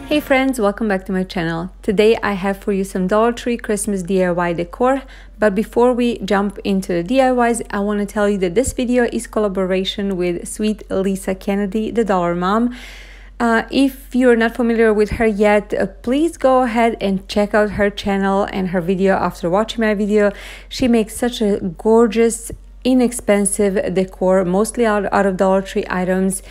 Hey friends, welcome back to my channel. Today I have for you some Dollar Tree Christmas DIY decor, but before we jump into the DIYs, I want to tell you that this video is collaboration with Sweet Lisa Kennedy, the Dollar Mom. If you're not familiar with her yet, please go ahead and check out her channel and her video after watching my video. She makes such a gorgeous, inexpensive decor, mostly out of Dollar Tree items.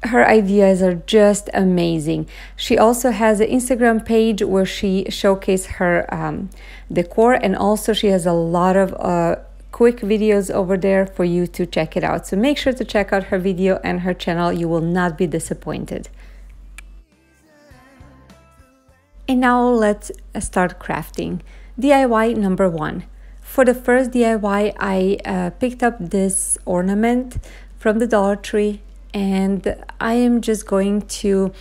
Her ideas are just amazing. She also has an Instagram page where she showcases her decor, and also she has a lot of quick videos over there for you to check it out. So make sure to check out her video and her channel. You will not be disappointed. And now let's start crafting. DIY number 1. For the first DIY, I picked up this ornament from the Dollar Tree, and I am just going to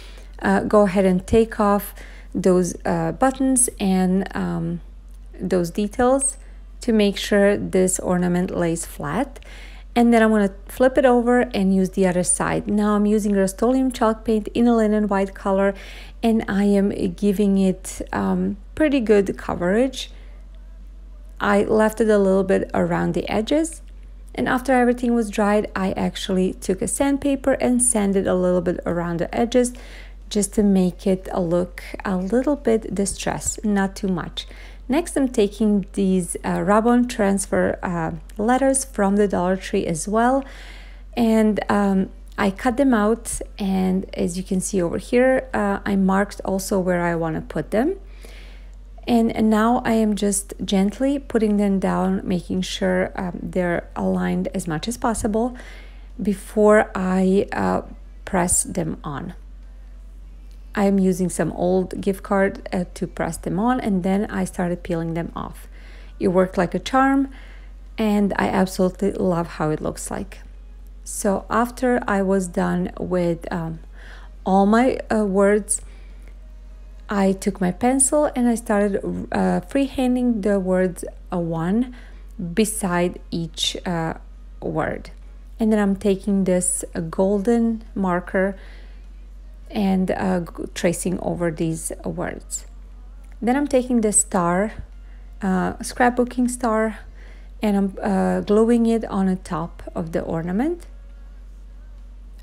go ahead and take off those buttons and those details to make sure this ornament lays flat. And then I'm going to flip it over and use the other side. Now I'm using Rust-Oleum chalk paint in a linen white color, and I am giving it pretty good coverage. I left it a little bit around the edges. And after everything was dried, I actually took a sandpaper and sanded a little bit around the edges just to make it look a little bit distressed, not too much. Next, I'm taking these rub-on transfer letters from the Dollar Tree as well. And I cut them out, and as you can see over here, I marked also where I want to put them. And now I am just gently putting them down, making sure they're aligned as much as possible before I press them on. I am using some old gift card to press them on, and then I started peeling them off. It worked like a charm, and I absolutely love how it looks like. So after I was done with all my words, I took my pencil and I started freehanding the words one beside each word. And then I'm taking this golden marker and tracing over these words. Then I'm taking this star, scrapbooking star, and I'm gluing it on the top of the ornament.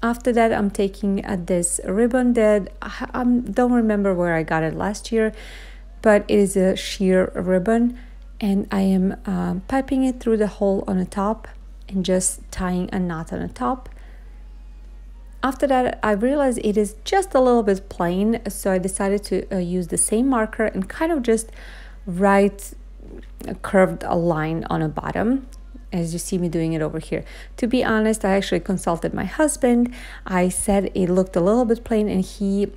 After that, I'm taking this ribbon that I don't remember where I got it last year, but it is a sheer ribbon, and I am piping it through the hole on the top and just tying a knot on the top. After that, I realized it is just a little bit plain, so I decided to use the same marker and kind of just write a curved line on the bottom, as you see me doing it over here. To be honest, I actually consulted my husband. I said it looked a little bit plain, and he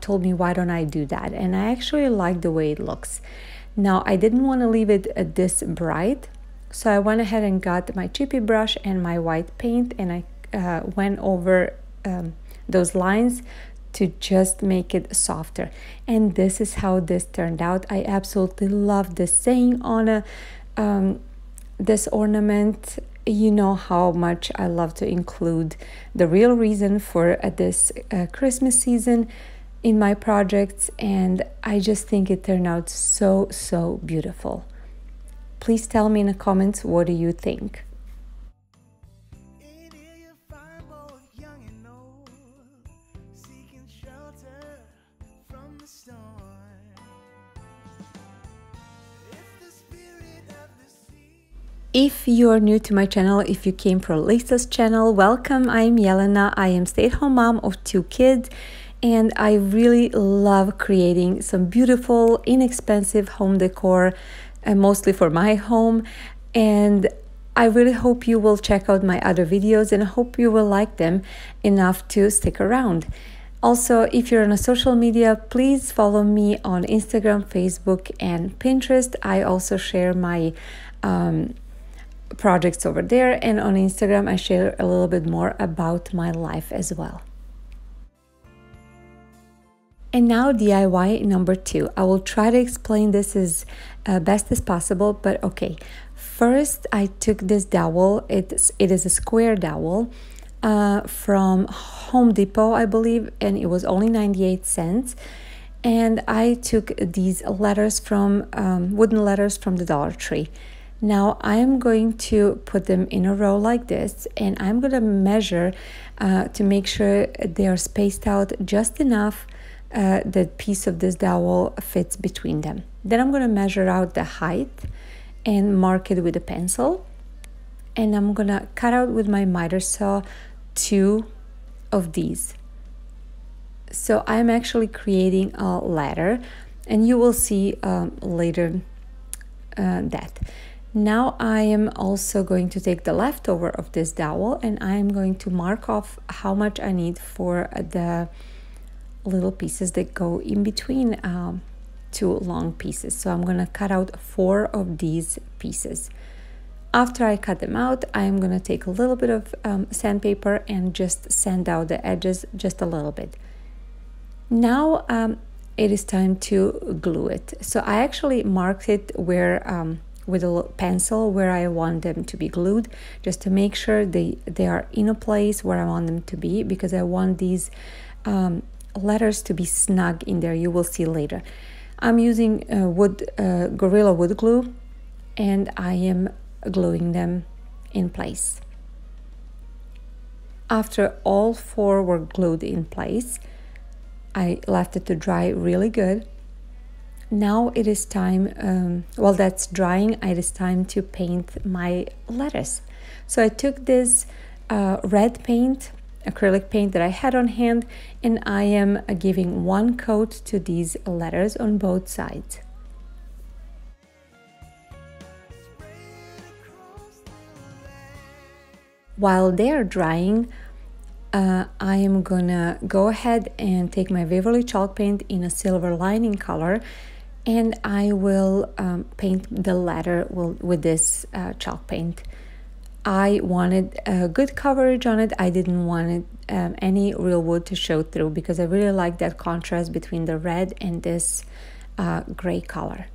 told me, why don't I do that? And I actually like the way it looks. Now, I didn't want to leave it this bright, so I went ahead and got my chippy brush and my white paint, and I went over those lines to just make it softer. And this is how this turned out. I absolutely love this saying on this ornament. You know how much I love to include the real reason for this Christmas season in my projects, and I just think it turned out so beautiful. Please tell me in the comments, what do you think? If you are new to my channel, if you came from Lisa's channel, welcome. I'm Jelena. I am stay-at-home mom of 2 kids, and I really love creating some beautiful, inexpensive home decor, mostly for my home. And I really hope you will check out my other videos, and I hope you will like them enough to stick around. Also, if you're on a social media, please follow me on Instagram, Facebook, and Pinterest. I also share my projects over there, and on Instagram I share a little bit more about my life as well. And now DIY number 2. I will try to explain this as best as possible, but okay. First, I took this dowel. It is a square dowel. from Home Depot, I believe, and it was only 98 cents. And I took these letters from wooden letters from the Dollar Tree. Now I'm going to put them in a row like this, and I'm going to measure to make sure they are spaced out just enough that piece of this dowel fits between them. Then I'm going to measure out the height and mark it with a pencil, and I'm going to cut out with my miter saw 2 of these. So I'm actually creating a ladder, and you will see later that. Now I am also going to take the leftover of this dowel, and I am going to mark off how much I need for the little pieces that go in between 2 long pieces. So I'm going to cut out 4 of these pieces. After I cut them out, I'm going to take a little bit of sandpaper and just sand out the edges just a little bit. Now it is time to glue it. So I actually marked it where with a pencil where I want them to be glued, just to make sure they are in a place where I want them to be, because I want these letters to be snug in there. You will see later. I'm using Gorilla wood glue, and I am gluing them in place. After all 4 were glued in place, I left it to dry really good. Now it is time, while that's drying, it is time to paint my letters. So I took this red paint, acrylic paint that I had on hand, and I am giving 1 coat to these letters on both sides. While they are drying, I am gonna go ahead and take my Waverly chalk paint in a silver lining color, and I will paint the letter with this chalk paint. I wanted a good coverage on it. I didn't want any real wood to show through, because I really like that contrast between the red and this gray color.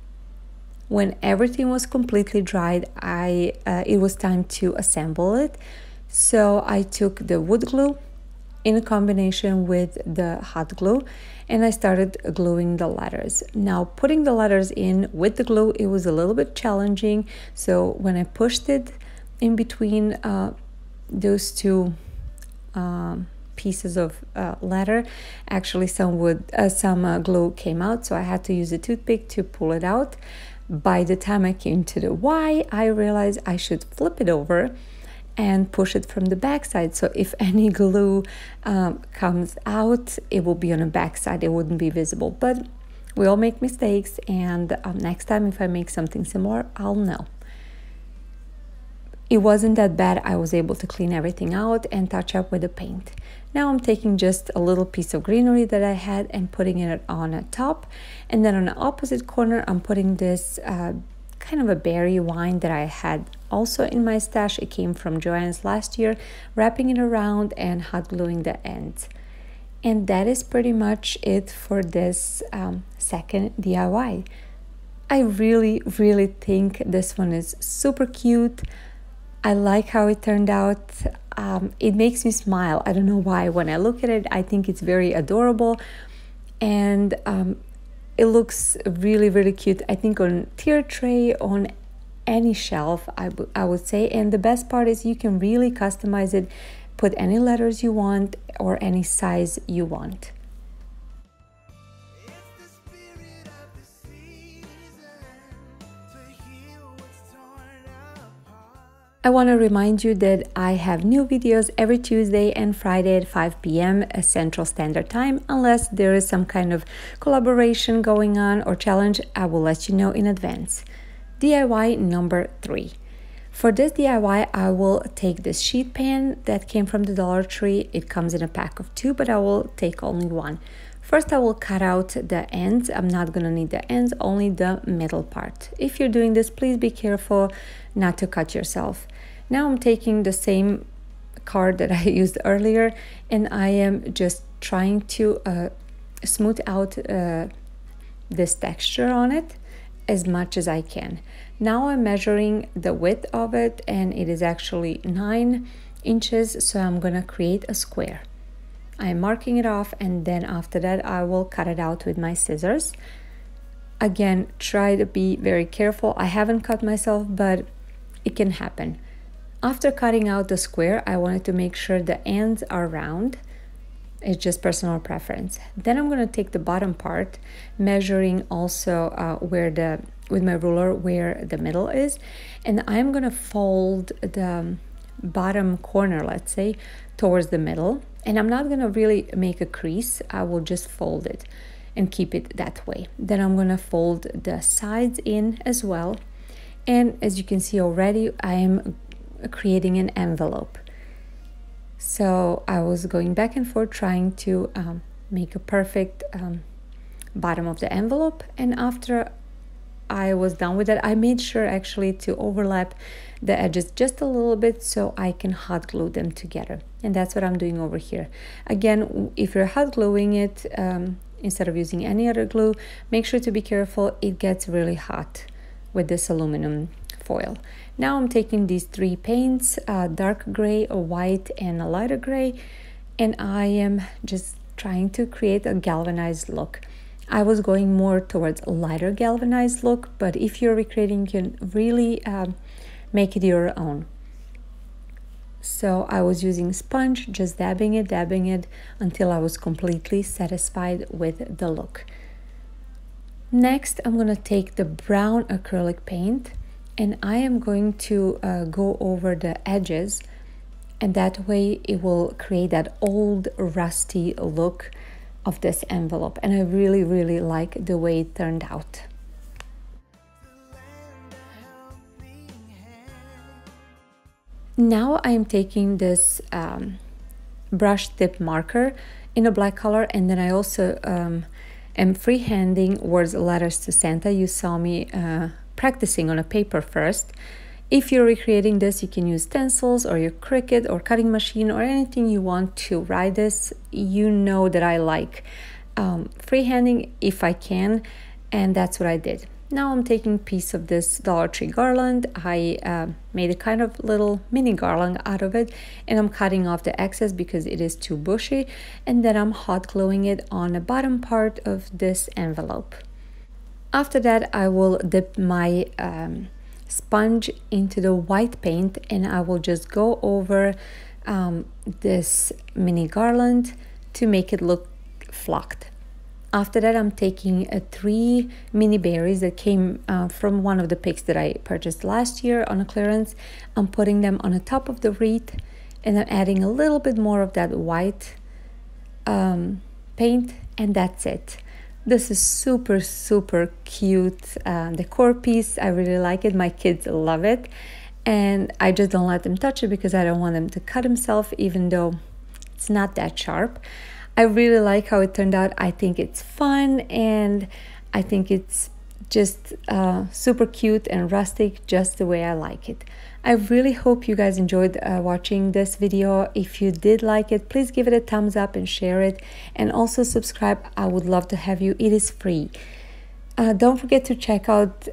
When everything was completely dried, it was time to assemble it. So I took the wood glue in a combination with the hot glue, and I started gluing the letters. Now, putting the letters in with the glue, it was a little bit challenging. So when I pushed it in between those 2 pieces of letter, actually some glue came out, so I had to use a toothpick to pull it out. By the time I came to the Y, I realized I should flip it over and push it from the back side. So if any glue comes out, it will be on the back side, it wouldn't be visible. But we all make mistakes, and next time if I make something similar, I'll know. It wasn't that bad. I was able to clean everything out and touch up with the paint. Now I'm taking just a little piece of greenery that I had and putting it on a top, and then on the opposite corner I'm putting this kind of a berry wine that I had also in my stash. It came from Joann's last year, wrapping it around and hot gluing the ends. And that is pretty much it for this second DIY. I really think this one is super cute. I like how it turned out. It makes me smile. I don't know why. When I look at it, I think it's very adorable, and it looks really cute. I think on tier tray, on any shelf, I would say. And the best part is you can really customize it, put any letters you want or any size you want. I want to remind you that I have new videos every Tuesday and Friday at 5 p.m. Central Standard Time. Unless there is some kind of collaboration going on or challenge, I will let you know in advance. DIY number 3. For this DIY, I will take this sheet pan that came from the Dollar Tree. It comes in a pack of 2, but I will take only 1. First, I will cut out the ends. I'm not gonna need the ends, only the middle part. If you're doing this, please be careful not to cut yourself. Now I'm taking the same card that I used earlier, and I am just trying to smooth out this texture on it as much as I can. Now I'm measuring the width of it, and it is actually 9 inches, so I'm gonna create a square. I'm marking it off, and then after that I will cut it out with my scissors. Again, try to be very careful. I haven't cut myself, but it can happen. After cutting out the square, I wanted to make sure the ends are round. It's just personal preference. Then I'm going to take the bottom part, measuring also with my ruler where the middle is, and I'm going to fold the bottom corner, let's say, towards the middle. And I'm not going to really make a crease. I will just fold it and keep it that way. Then I'm going to fold the sides in as well. And as you can see already, I am creating an envelope. So I was going back and forth trying to make a perfect bottom of the envelope. And after I was done with that, I made sure actually to overlap the edges just a little bit so I can hot glue them together. And that's what I'm doing over here. Again, if you're hot gluing it, instead of using any other glue, make sure to be careful. It gets really hot with this aluminum foil. Now I'm taking these three paints, dark gray, a white, and a lighter gray, and I am just trying to create a galvanized look. I was going more towards a lighter galvanized look, but if you're recreating, you can really make it your own. So I was using sponge, just dabbing it until I was completely satisfied with the look. Next, I'm going to take the brown acrylic paint, and I am going to go over the edges, and that way it will create that old rusty look of this envelope. And I really like the way it turned out. Now I am taking this brush tip marker in a black color, and then I also am freehanding words letters to Santa. You saw me practicing on a paper first. If you're recreating this, you can use stencils or your Cricut or cutting machine or anything you want to write this. You know that I like freehanding if I can, and that's what I did. Now I'm taking a piece of this Dollar Tree garland. I made a kind of little mini garland out of it, and I'm cutting off the excess because it is too bushy, and then I'm hot gluing it on the bottom part of this envelope. After that, I will dip my sponge into the white paint, and I will just go over this mini garland to make it look flocked. After that, I'm taking 3 mini berries that came from one of the picks that I purchased last year on a clearance. I'm putting them on the top of the wreath, and I'm adding a little bit more of that white paint, and that's it. This is super cute decor piece. I really like it. My kids love it, and I just don't let them touch it because I don't want them to cut themselves, even though it's not that sharp. I really like how it turned out. I think it's fun, and I think it's just super cute and rustic, just the way I like it. I really hope you guys enjoyed watching this video. If you did like it, please give it a thumbs up and share it, and also subscribe. I would love to have you. It is free. Don't forget to check out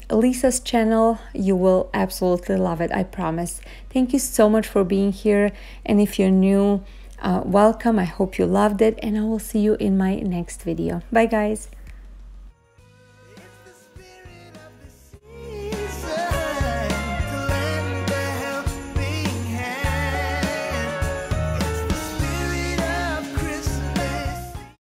Lisa's channel. You will absolutely love it, I promise. Thank you so much for being here, and if you're new, welcome. I hope you loved it, and I will see you in my next video. Bye guys.